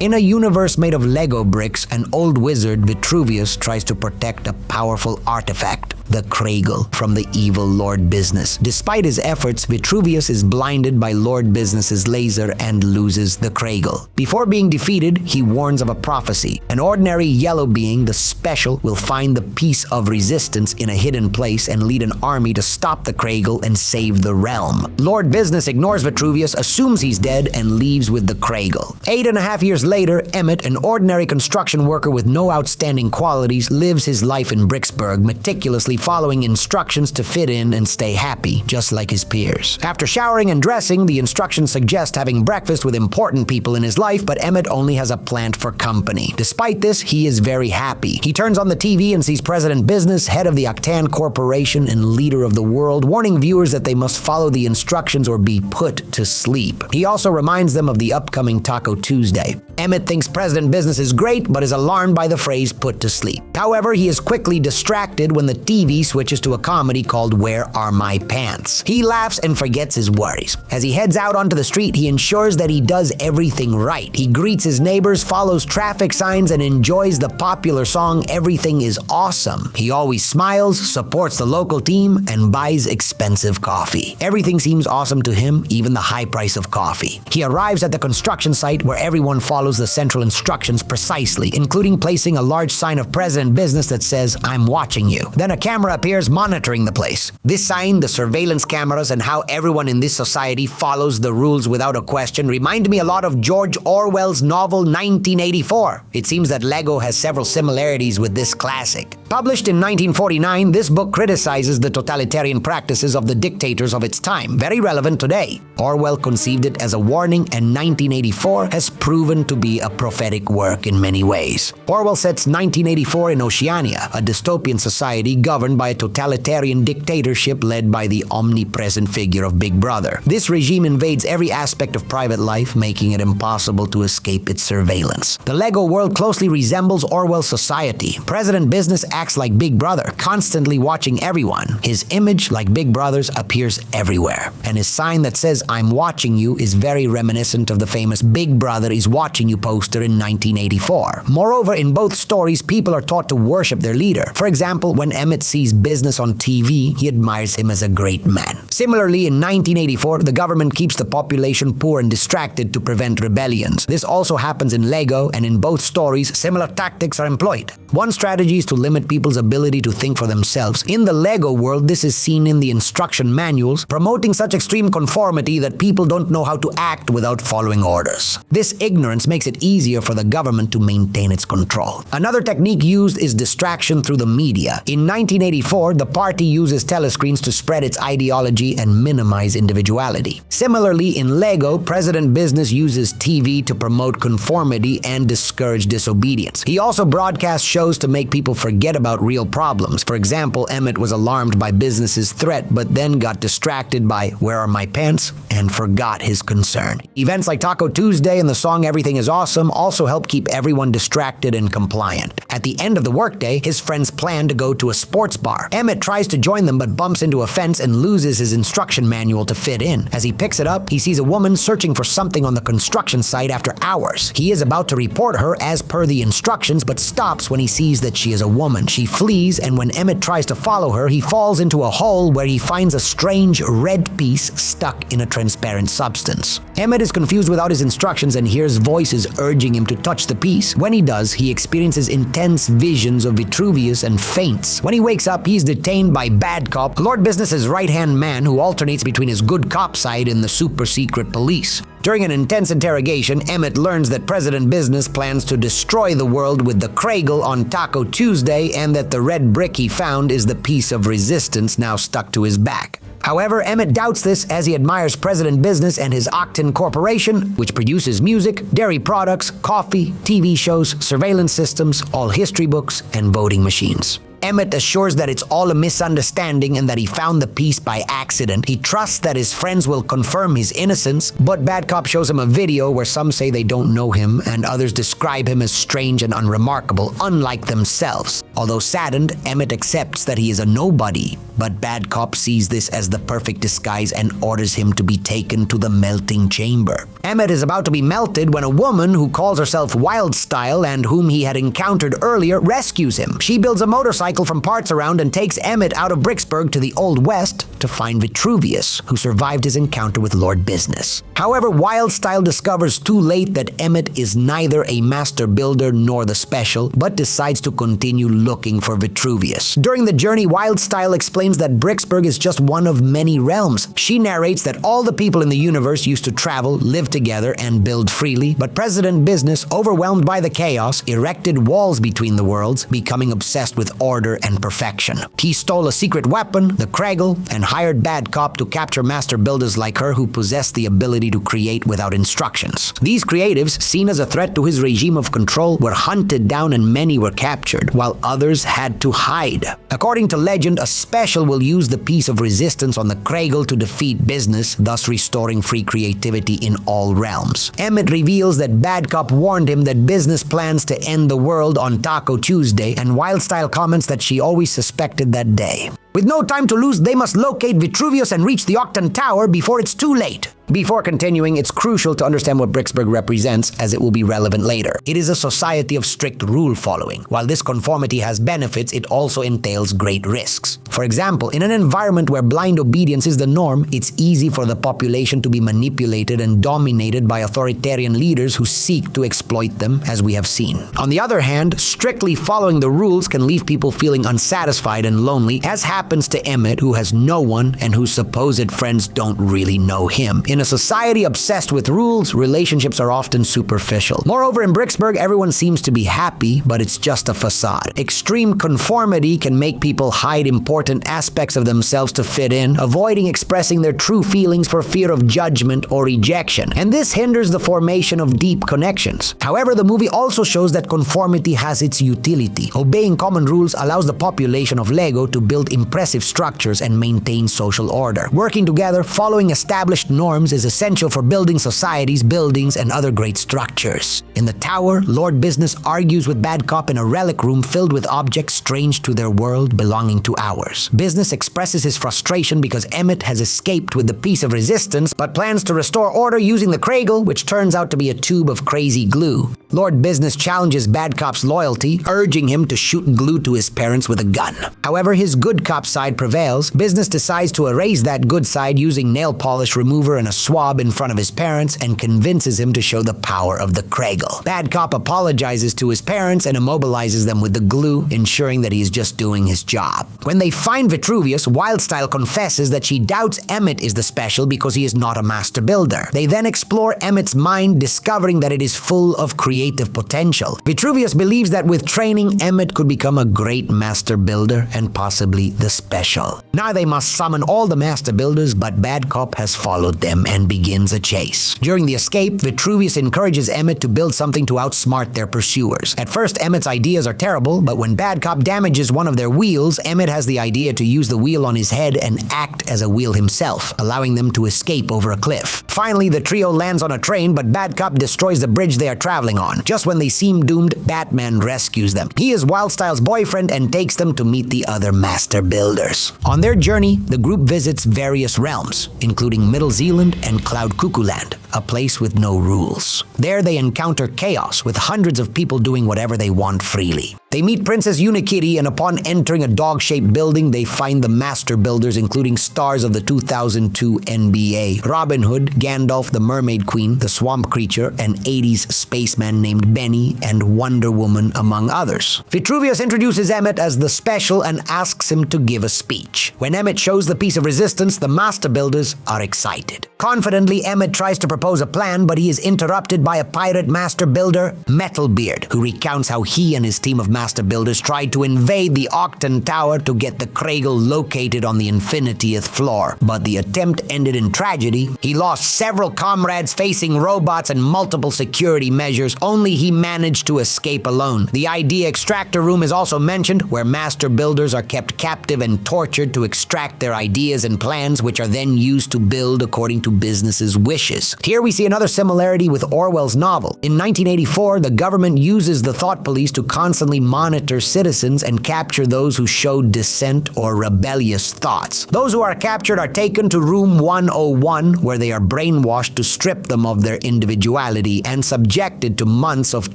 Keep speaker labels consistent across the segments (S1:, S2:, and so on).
S1: In a universe made of Lego bricks, an old wizard, Vitruvius, tries to protect a powerful artifact, the Cradle, from the evil Lord Business. Despite his efforts, Vitruvius is blinded by Lord Business's laser and loses the Cradle. Before being defeated, he warns of a prophecy. An ordinary yellow being, the Special, will find the piece of resistance in a hidden place and lead an army to stop the Cradle and save the realm. Lord Business ignores Vitruvius, assumes he's dead, and leaves with the Cradle. 8.5 years later, Emmet, an ordinary construction worker with no outstanding qualities, lives his life in Bricksburg, meticulously following instructions to fit in and stay happy, just like his peers. After showering and dressing, the instructions suggest having breakfast with important people in his life, but Emmet only has a plant for company. Despite this, he is very happy. He turns on the TV and sees President Business, head of the Octan Corporation and leader of the world, warning viewers that they must follow the instructions or be put to sleep. He also reminds them of the upcoming Taco Tuesday. Emmet thinks President Business is great, but is alarmed by the phrase "put to sleep." However, he is quickly distracted when the TV switches to a comedy called "Where Are My Pants?" He laughs and forgets his worries. As he heads out onto the street, he ensures that he does everything right. He greets his neighbors, follows traffic signs, and enjoys the popular song "Everything is Awesome." He always smiles, supports the local team, and buys expensive coffee. Everything seems awesome to him, even the high price of coffee. He arrives at the construction site where everyone follows the central instructions precisely, including placing a large sign of President Business that says, "I'm watching you." Then a camera appears monitoring the place. This sign, the surveillance cameras, and how everyone in this society follows the rules without a question remind me a lot of George Orwell's novel 1984. It seems that Lego has several similarities with this classic. Published in 1949, this book criticizes the totalitarian practices of the dictators of its time, very relevant today. Orwell conceived it as a warning, and 1984 has proven to be a prophetic work in many ways. Orwell sets 1984 in Oceania, a dystopian society governed by a totalitarian dictatorship led by the omnipresent figure of Big Brother. This regime invades every aspect of private life, making it impossible to escape its surveillance. The Lego world closely resembles Orwell's society. President Business acts like Big Brother, constantly watching everyone. His image, like Big Brother's, appears everywhere. And his sign that says, "I'm watching you," is very reminiscent of the famous Big Brother is watching you poster in 1984. Moreover, in both stories, people are taught to worship their leader. For example, when Emmet sees Business on TV, he admires him as a great man. Similarly, in 1984, the government keeps the population poor and distracted to prevent rebellions. This also happens in Lego, and in both stories, similar tactics are employed. One strategy is to limit people's ability to think for themselves. In the Lego world, this is seen in the instruction manuals, promoting such extreme conformity that people don't know how to act without following orders. This ignorance makes it easier for the government to maintain its control. Another technique used is distraction through the media. In 1984, the party uses telescreens to spread its ideology and minimize individuality. Similarly, in Lego, President Business uses TV to promote conformity and discourage disobedience. He also broadcasts shows to make people forget about real problems. For example, Emmet was alarmed by Business's threat, but then got distracted by "Where Are My Pants?" and forgot his concern. Events like Taco Tuesday and the song "Everything is Awesome" also help keep everyone distracted and compliant. At the end of the workday, his friends plan to go to a sports bar. Emmet tries to join them but bumps into a fence and loses his instruction manual to fit in. As he picks it up, he sees a woman searching for something on the construction site after hours. He is about to report her as per the instructions, but stops when he sees that she is a woman. She flees, and when Emmet tries to follow her, he falls into a hole where he finds a strange red piece stuck in a transparent substance. Emmet is confused without his instructions and hears voices urging him to touch the piece. When he does, he experiences intense visions of Vitruvius and faints. When he wakes up, he is detained by Bad Cop, Lord Business's right-hand man who alternates between his good cop side and the super-secret police. During an intense interrogation, Emmet learns that President Business plans to destroy the world with the Cradle on Taco Tuesday, and that the red brick he found is the piece of resistance now stuck to his back. However, Emmet doubts this as he admires President Business and his Octan Corporation, which produces music, dairy products, coffee, TV shows, surveillance systems, all history books, and voting machines. Emmet assures that it's all a misunderstanding and that he found the piece by accident. He trusts that his friends will confirm his innocence, but Bad Cop shows him a video where some say they don't know him and others describe him as strange and unremarkable, unlike themselves. Although saddened, Emmet accepts that he is a nobody, but Bad Cop sees this as the perfect disguise and orders him to be taken to the melting chamber. Emmet is about to be melted when a woman who calls herself Wildstyle and whom he had encountered earlier rescues him. She builds a motorcycle from parts around and takes Emmet out of Bricksburg to the Old West to find Vitruvius, who survived his encounter with Lord Business. However, Wildstyle discovers too late that Emmet is neither a master builder nor the special, but decides to continue looking for Vitruvius. During the journey, Wildstyle explains that Bricksburg is just one of many realms. She narrates that all the people in the universe used to travel, live together, and build freely, but President Business, overwhelmed by the chaos, erected walls between the worlds, becoming obsessed with order and perfection. He stole a secret weapon, the Kregel, and hired Bad Cop to capture master builders like her who possess the ability to create without instructions. These creatives, seen as a threat to his regime of control, were hunted down and many were captured, while others had to hide. According to legend, a special will use the piece of resistance on the Kregel to defeat Business, thus restoring free creativity in all realms. Emmet reveals that Bad Cop warned him that Business plans to end the world on Taco Tuesday, and Wildstyle comments that she always suspected that day. With no time to lose, they must locate Vitruvius and reach the Octon Tower before it's too late. Before continuing, it's crucial to understand what Bricksburg represents, as it will be relevant later. It is a society of strict rule following. While this conformity has benefits, it also entails great risks. For example, in an environment where blind obedience is the norm, it's easy for the population to be manipulated and dominated by authoritarian leaders who seek to exploit them, as we have seen. On the other hand, strictly following the rules can leave people feeling unsatisfied and lonely, as happens to Emmet, who has no one and whose supposed friends don't really know him. In a society obsessed with rules, relationships are often superficial. Moreover, in Bricksburg, everyone seems to be happy, but it's just a facade. Extreme conformity can make people hide important aspects of themselves to fit in, avoiding expressing their true feelings for fear of judgment or rejection. And this hinders the formation of deep connections. However, the movie also shows that conformity has its utility. Obeying common rules allows the population of Lego to build impressive structures and maintain social order. Working together, following established norms is essential for building societies, buildings, and other great structures. In the tower, Lord Business argues with Bad Cop in a relic room filled with objects strange to their world belonging to ours. Business expresses his frustration because Emmet has escaped with the piece of resistance, but plans to restore order using the Kregel, which turns out to be a tube of crazy glue. Lord Business challenges Bad Cop's loyalty, urging him to shoot glue to his parents with a gun. However, his good cop side prevails. Business decides to erase that good side using nail polish remover and a swab in front of his parents and convinces him to show the power of the Kregel. Bad Cop apologizes to his parents and immobilizes them with the glue, ensuring that he is just doing his job. When they find Vitruvius, Wildstyle confesses that she doubts Emmet is the special because he is not a master builder. They then explore Emmet's mind, discovering that it is full of creative potential. Vitruvius believes that with training, Emmet could become a great master builder and possibly the special. Now they must summon all the master builders, but Bad Cop has followed them and begins a chase. During the escape, Vitruvius encourages Emmet to build something to outsmart their pursuers. At first, Emmet's ideas are terrible, but when Bad Cop damages one of their wheels, Emmet has the idea to use the wheel on his head and act as a wheel himself, allowing them to escape over a cliff. Finally, the trio lands on a train, but Bad Cop destroys the bridge they are traveling on. Just when they seem doomed, Batman rescues them. He is Wildstyle's boyfriend and takes them to meet the other master builders. On their journey, the group visits various realms, including Middle Zealand and Cloud Cuckoo Land, a place with no rules. There they encounter chaos, with hundreds of people doing whatever they want freely. They meet Princess Unikitty, and upon entering a dog-shaped building, they find the master builders, including stars of the 2002 NBA, Robin Hood, Gandalf the Mermaid Queen, the Swamp Creature, an 80s spaceman named Benny, and Wonder Woman, among others. Vitruvius introduces Emmet as the special and asks him to give a speech. When Emmet shows the piece of resistance, the master builders are excited. Confidently, Emmet tries to propose a plan, but he is interrupted by a pirate master builder, Metalbeard, who recounts how he and his team of master builders tried to invade the Octan Tower to get the Kragle located on the 50th floor. But the attempt ended in tragedy. He lost several comrades facing robots and multiple security measures. Only he managed to escape alone. The idea extractor room is also mentioned, where master builders are kept captive and tortured to extract their ideas and plans, which are then used to build according to business's wishes. Here we see another similarity with Orwell's novel. In 1984, the government uses the thought police to constantly monitor citizens and capture those who show dissent or rebellious thoughts. Those who are captured are taken to room 101, where they are brainwashed to strip them of their individuality and subjected to months of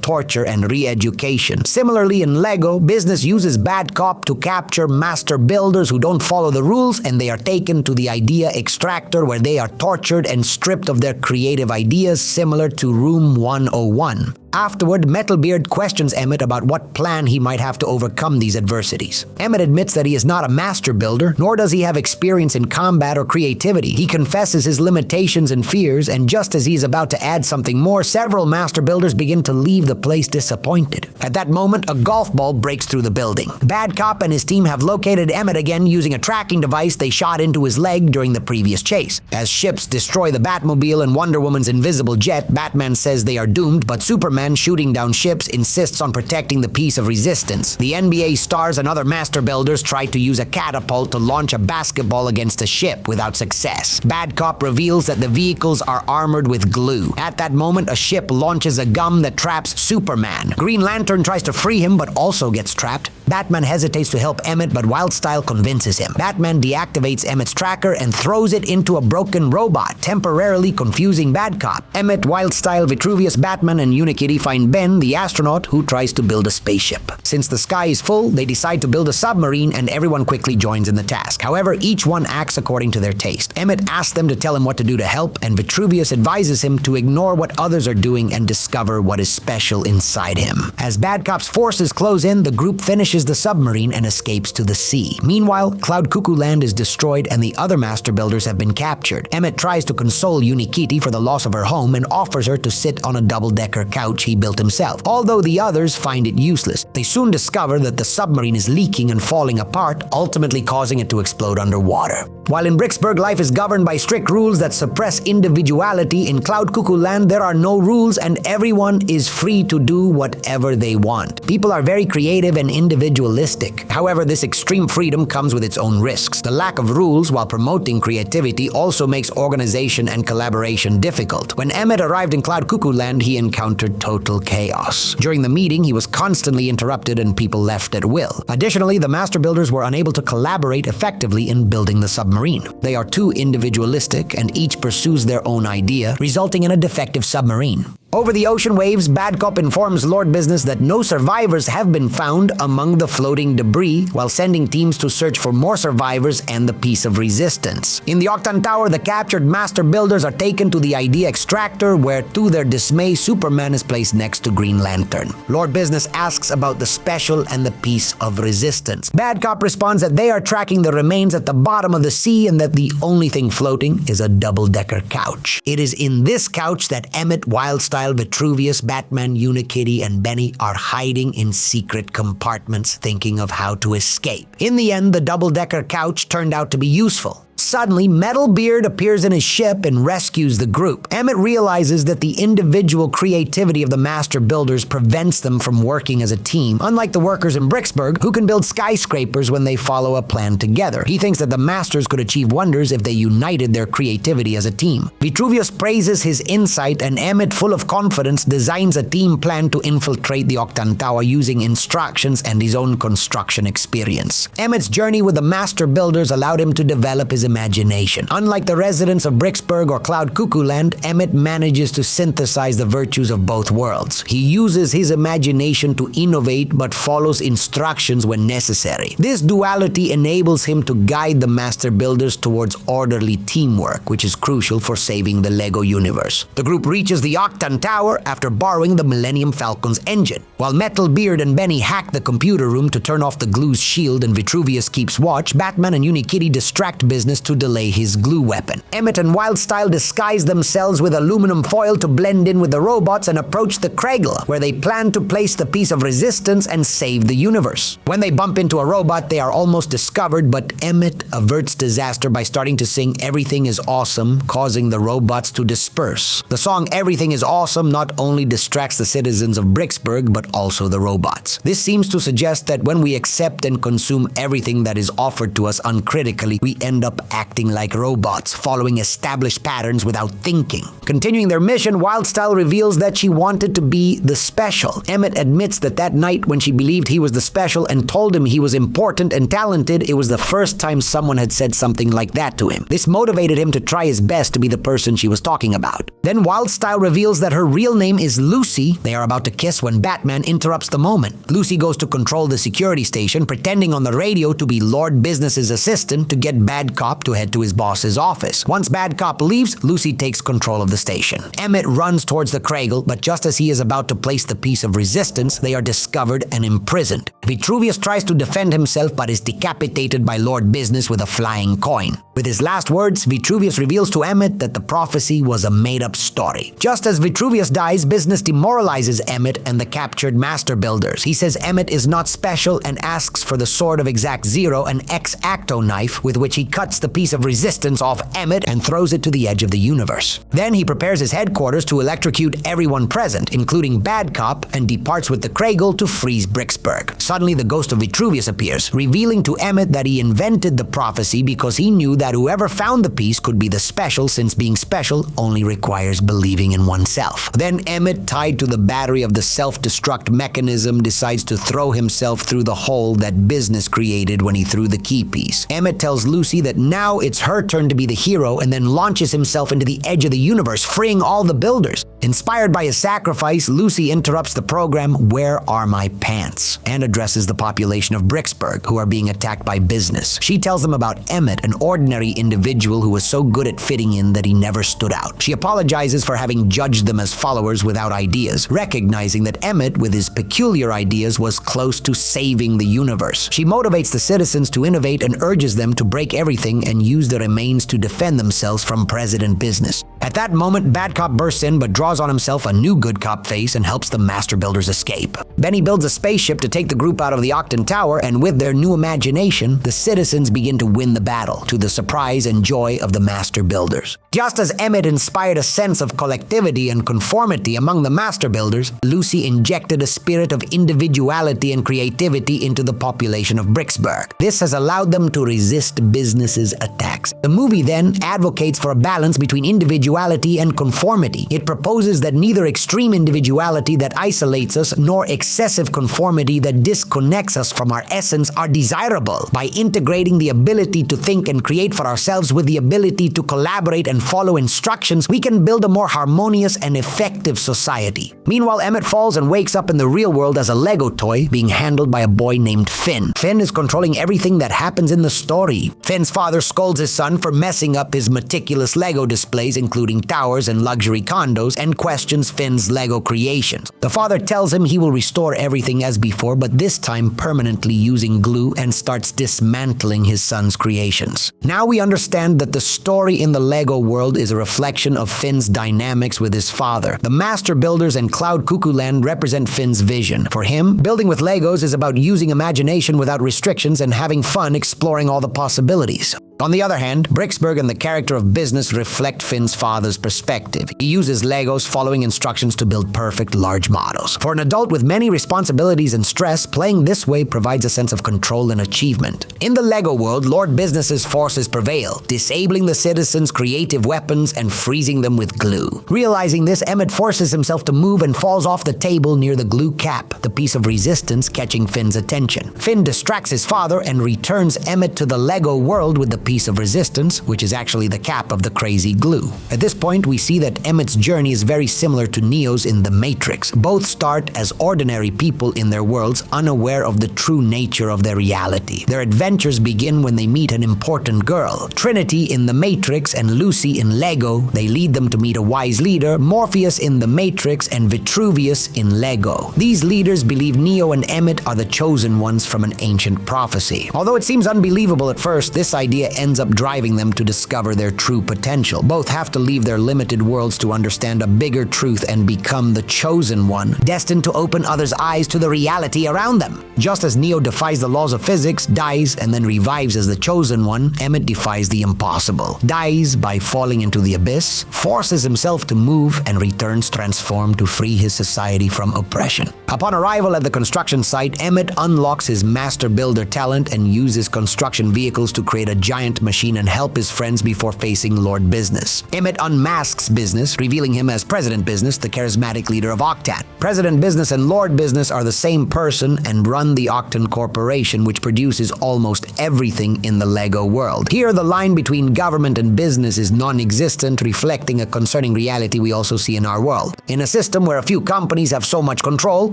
S1: torture and re-education. Similarly, in Lego, business uses bad cop to capture master builders who don't follow the rules, and they are taken to the idea extractor, where they are tortured and stripped of their creative ideas, similar to room 101. Afterward, Metalbeard questions Emmet about what plan he might have to overcome these adversities. Emmet admits that he is not a master builder, nor does he have experience in combat or creativity. He confesses his limitations and fears, and just as he is about to add something more, several master builders begin to leave the place disappointed. At that moment, a golf ball breaks through the building. Bad Cop and his team have located Emmet again using a tracking device they shot into his leg during the previous chase. As ships destroy the Batmobile and Wonder Woman's invisible jet, Batman says they are doomed, but Superman, shooting down ships, insists on protecting the peace of resistance. The NBA stars and other master builders try to use a catapult to launch a basketball against a ship without success. Bad Cop reveals that the vehicles are armored with glue. At that moment, a ship launches a gum that traps Superman. Green Lantern tries to free him, but also gets trapped. Batman hesitates to help Emmet, but Wildstyle convinces him. Batman deactivates Emmet's tracker and throws it into a broken robot, temporarily confusing Bad Cop. Emmet, Wildstyle, Vitruvius, Batman, and Unikitty find Ben, the astronaut, who tries to build a spaceship. Since the sky is full, they decide to build a submarine, and everyone quickly joins in the task. However, each one acts according to their taste. Emmet asks them to tell him what to do to help, and Vitruvius advises him to ignore what others are doing and discover what is special inside him. As Bad Cop's forces close in, the group finishes the submarine and escapes to the sea. Meanwhile, Cloud Cuckoo Land is destroyed and the other master builders have been captured. Emmet tries to console Unikitty for the loss of her home and offers her to sit on a double-decker couch he built himself, although the others find it useless. They soon discover that the submarine is leaking and falling apart, ultimately causing it to explode underwater. While in Bricksburg, life is governed by strict rules that suppress individuality, in Cloud Cuckoo Land there are no rules and everyone is free to do whatever they want. People are very creative and individualistic. However, this extreme freedom comes with its own risks. The lack of rules, while promoting creativity, also makes organization and collaboration difficult. When Emmet arrived in Cloud Cuckoo Land, he encountered total chaos. During the meeting, he was constantly interrupted and people left at will. Additionally, the master builders were unable to collaborate effectively in building the submarine. They are too individualistic and each pursues their own idea, resulting in a defective submarine. Over the ocean waves, Bad Cop informs Lord Business that no survivors have been found among the floating debris, while sending teams to search for more survivors and the piece of resistance. In the Octan Tower, the captured master builders are taken to the idea extractor, where to their dismay, Superman is placed next to Green Lantern. Lord Business asks about the special and the piece of resistance. Bad Cop responds that they are tracking the remains at the bottom of the sea and that the only thing floating is a double-decker couch. It is in this couch that Emmet, Wildstyle, Vitruvius, Batman, Unikitty, and Benny are hiding in secret compartments, thinking of how to escape. In the end, the double-decker couch turned out to be useful. Suddenly, Metalbeard appears in his ship and rescues the group. Emmet realizes that the individual creativity of the master builders prevents them from working as a team, unlike the workers in Bricksburg, who can build skyscrapers when they follow a plan together. He thinks that the masters could achieve wonders if they united their creativity as a team. Vitruvius praises his insight, and Emmet, full of confidence, designs a team plan to infiltrate the Octan Tower using instructions and his own construction experience. Emmet's journey with the master builders allowed him to develop his imagination. Unlike the residents of Bricksburg or Cloud Cuckoo Land, Emmet manages to synthesize the virtues of both worlds. He uses his imagination to innovate but follows instructions when necessary. This duality enables him to guide the master builders towards orderly teamwork, which is crucial for saving the Lego universe. The group reaches the Octan Tower after borrowing the Millennium Falcon's engine. While Metalbeard and Benny hack the computer room to turn off the glue's shield and Vitruvius keeps watch, Batman and Unikitty distract business tries to delay his glue weapon. Emmet and Wildstyle disguise themselves with aluminum foil to blend in with the robots and approach the Kregel, where they plan to place the piece of resistance and save the universe. When they bump into a robot, they are almost discovered, but Emmet averts disaster by starting to sing "Everything is Awesome," causing the robots to disperse. The song "Everything is Awesome" not only distracts the citizens of Bricksburg, but also the robots. This seems to suggest that when we accept and consume everything that is offered to us uncritically, we end up acting like robots, following established patterns without thinking. Continuing their mission, Wildstyle reveals that she wanted to be the special. Emmet admits that night when she believed he was the special and told him he was important and talented, it was the first time someone had said something like that to him. This motivated him to try his best to be the person she was talking about. Then Wildstyle reveals that her real name is Lucy. They are about to kiss when Batman interrupts the moment. Lucy goes to control the security station, pretending on the radio to be Lord Business's assistant to get Bad Cop to head to his boss's office. Once Bad Cop leaves, Lucy takes control of the station. Emmet runs towards the Kregel, but just as he is about to place the piece of resistance, they are discovered and imprisoned. Vitruvius tries to defend himself but is decapitated by Lord Business with a flying coin. With his last words, Vitruvius reveals to Emmet that the prophecy was a made-up story. Just as Vitruvius dies, Business demoralizes Emmet and the captured Master Builders. He says Emmet is not special and asks for the Sword of Exact Zero, an X-Acto knife with which he cuts the piece of resistance off Emmet and throws it to the edge of the universe. Then he prepares his headquarters to electrocute everyone present, including Bad Cop, and departs with the Kregel to freeze Bricksburg. Suddenly, the ghost of Vitruvius appears, revealing to Emmet that he invented the prophecy because he knew that whoever found the piece could be the special, since being special only requires believing in oneself. Then Emmet, tied to the battery of the self-destruct mechanism, decides to throw himself through the hole that Business created when he threw the key piece. Emmet tells Lucy that now it's her turn to be the hero, and then launches himself into the edge of the universe, freeing all the builders. Inspired by his sacrifice, Lucy interrupts the program "Where Are My Pants?" and addresses the population of Bricksburg, who are being attacked by Business. She tells them about Emmet, an ordinary individual who was so good at fitting in that he never stood out. She apologizes for having judged them as followers without ideas, recognizing that Emmet, with his peculiar ideas, was close to saving the universe. She motivates the citizens to innovate and urges them to break everything and use the remains to defend themselves from President Business. At that moment, Bad Cop bursts in but draws on himself a new good cop face and helps the Master Builders escape. Then he builds a spaceship to take the group out of the Octon Tower, and with their new imagination, the citizens begin to win the battle, to the surprise and joy of the Master Builders. Just as Emmet inspired a sense of collectivity and conformity among the Master Builders, Lucy injected a spirit of individuality and creativity into the population of Bricksburg. This has allowed them to resist Business's attacks. The movie then advocates for a balance between individuality and conformity. It proposes that neither extreme individuality that isolates us nor excessive conformity that disconnects us from our essence are desirable. By integrating the ability to think and create for ourselves with the ability to collaborate and follow instructions, we can build a more harmonious and effective society. Meanwhile, Emmet falls and wakes up in the real world as a Lego toy being handled by a boy named Finn. Finn is controlling everything that happens in the story. Finn's father scolds his son for messing up his meticulous Lego displays, including towers and luxury condos, and questions Finn's Lego creations. The father tells him he will restore everything as before, but this time permanently using glue, and starts dismantling his son's creations. Now we understand that the story in the Lego world is a reflection of Finn's dynamics with his father. The Master Builders and Cloud Cuckoo Land represent Finn's vision. For him, building with Legos is about using imagination without restrictions and having fun exploring all the possibilities. On the other hand, Bricksburg and the character of Business reflect Finn's father's perspective. He uses Legos following instructions to build perfect large models. For an adult with many responsibilities and stress, playing this way provides a sense of control and achievement. In the Lego world, Lord Business's forces prevail, disabling the citizens' creative weapons and freezing them with glue. Realizing this, Emmet forces himself to move and falls off the table near the glue cap, the piece of resistance catching Finn's attention. Finn distracts his father and returns Emmet to the Lego world with the piece of resistance, which is actually the cap of the crazy glue. At this point, we see that Emmet's journey is very similar to Neo's in The Matrix. Both start as ordinary people in their worlds, unaware of the true nature of their reality. Their adventures begin when they meet an important girl. Trinity in The Matrix and Lucy in Lego, they lead them to meet a wise leader, Morpheus in The Matrix and Vitruvius in Lego. These leaders believe Neo and Emmet are the chosen ones from an ancient prophecy. Although it seems unbelievable at first, this idea ends up driving them to discover their true potential. Both have to leave their limited worlds to understand a bigger truth and become the chosen one, destined to open others' eyes to the reality around them. Just as Neo defies the laws of physics, dies, and then revives as the chosen one, Emmet defies the impossible, dies by falling into the abyss, forces himself to move, and returns transformed to free his society from oppression. Upon arrival at the construction site, Emmet unlocks his master builder talent and uses construction vehicles to create a giant machine and help his friends before facing Lord Business. Emmet unmasks Business, revealing him as President Business, the charismatic leader of Octan. President Business and Lord Business are the same person and run the Octan Corporation, which produces almost everything in the Lego world. Here, the line between government and business is non-existent, reflecting a concerning reality we also see in our world. In a system where a few companies have so much control,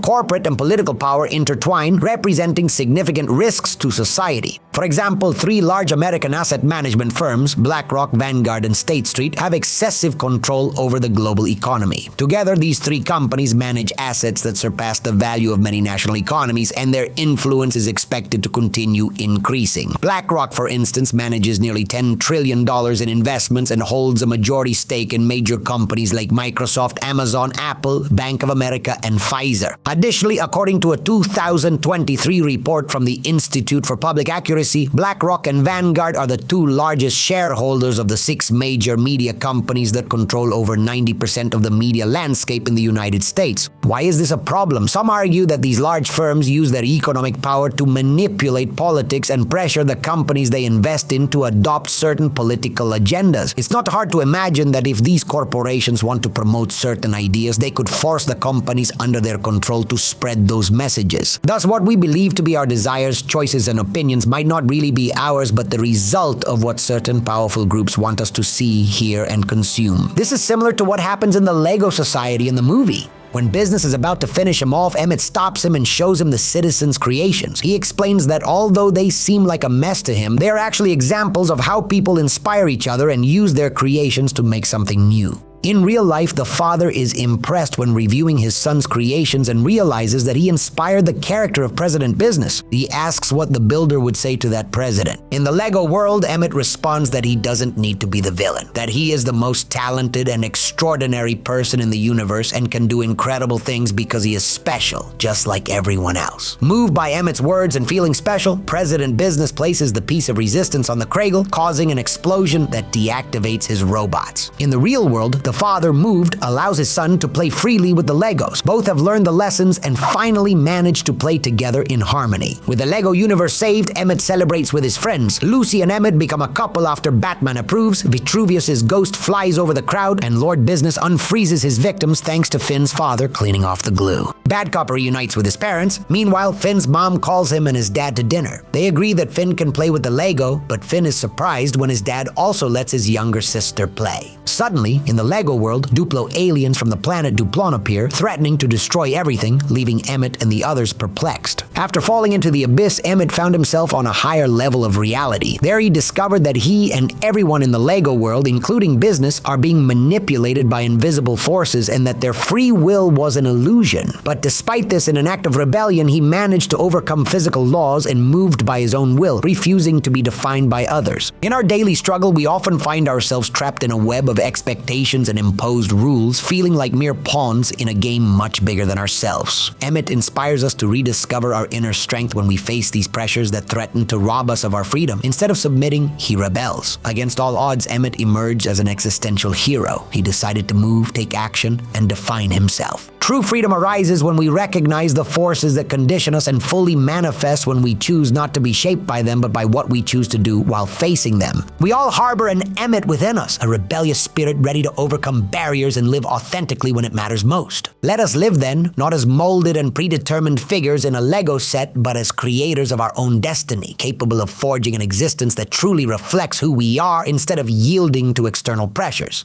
S1: corporate and political power intertwine, representing significant risks to society. For example, 3 large American asset management firms, BlackRock, Vanguard, and State Street, have excessive control over the global economy. Together, these 3 companies manage assets that surpass the value of many national economies, and their influence is expected to continue increasing. BlackRock, for instance, manages nearly $10 trillion in investments and holds a majority stake in major companies like Microsoft, Amazon, Apple, Bank of America, and Pfizer. Additionally, according to a 2023 report from the Institute for Public Accuracy, BlackRock and Vanguard are the 2 largest shareholders of the 6 major media companies that control over 90% of the media landscape in the United States. Why is this a problem? Some argue that these large firms use their economic power to manipulate politics and pressure the companies they invest in to adopt certain political agendas. It's not hard to imagine that if these corporations want to promote certain ideas, they could force the companies under their control to spread those messages. Thus, what we believe to be our desires, choices, and opinions might not really be ours, but the result of what certain powerful groups want us to see, hear, and consume. This is similar to what happens in the Lego Society in the movie. When Business is about to finish him off, Emmet stops him and shows him the citizens' creations. He explains that although they seem like a mess to him, they are actually examples of how people inspire each other and use their creations to make something new. In real life, the father is impressed when reviewing his son's creations and realizes that he inspired the character of President Business. He asks what the builder would say to that president. In the Lego world, Emmet responds that he doesn't need to be the villain, that he is the most talented and extraordinary person in the universe and can do incredible things because he is special, just like everyone else. Moved by Emmet's words and feeling special, President Business places the piece of resistance on the cradle, causing an explosion that deactivates his robots. In the real world, the father, moved, allows his son to play freely with the Legos. Both have learned the lessons and finally managed to play together in harmony. With the Lego universe saved, Emmet celebrates with his friends. Lucy and Emmet become a couple after Batman approves, Vitruvius's ghost flies over the crowd, and Lord Business unfreezes his victims thanks to Finn's father cleaning off the glue. Bad Cop reunites with his parents. Meanwhile, Finn's mom calls him and his dad to dinner. They agree that Finn can play with the Lego, but Finn is surprised when his dad also lets his younger sister play. Suddenly, in the Lego world, Duplo aliens from the planet Duplon appear, threatening to destroy everything, leaving Emmet and the others perplexed. After falling into the abyss, Emmet found himself on a higher level of reality. There he discovered that he and everyone in the Lego world, including Business, are being manipulated by invisible forces and that their free will was an illusion. But despite this, in an act of rebellion, he managed to overcome physical laws and moved by his own will, refusing to be defined by others. In our daily struggle, we often find ourselves trapped in a web of expectations and imposed rules, feeling like mere pawns in a game much bigger than ourselves. Emmet inspires us to rediscover our inner strength when we face these pressures that threaten to rob us of our freedom. Instead of submitting, he rebels. Against all odds, Emmet emerged as an existential hero. He decided to move, take action, and define himself. True freedom arises when we recognize the forces that condition us and fully manifest when we choose not to be shaped by them, but by what we choose to do while facing them. We all harbor an Emmet within us, a rebellious spirit ready to overcome barriers and live authentically when it matters most. Let us live then, not as molded and predetermined figures in a Lego set, but as creators of our own destiny, capable of forging an existence that truly reflects who we are instead of yielding to external pressures.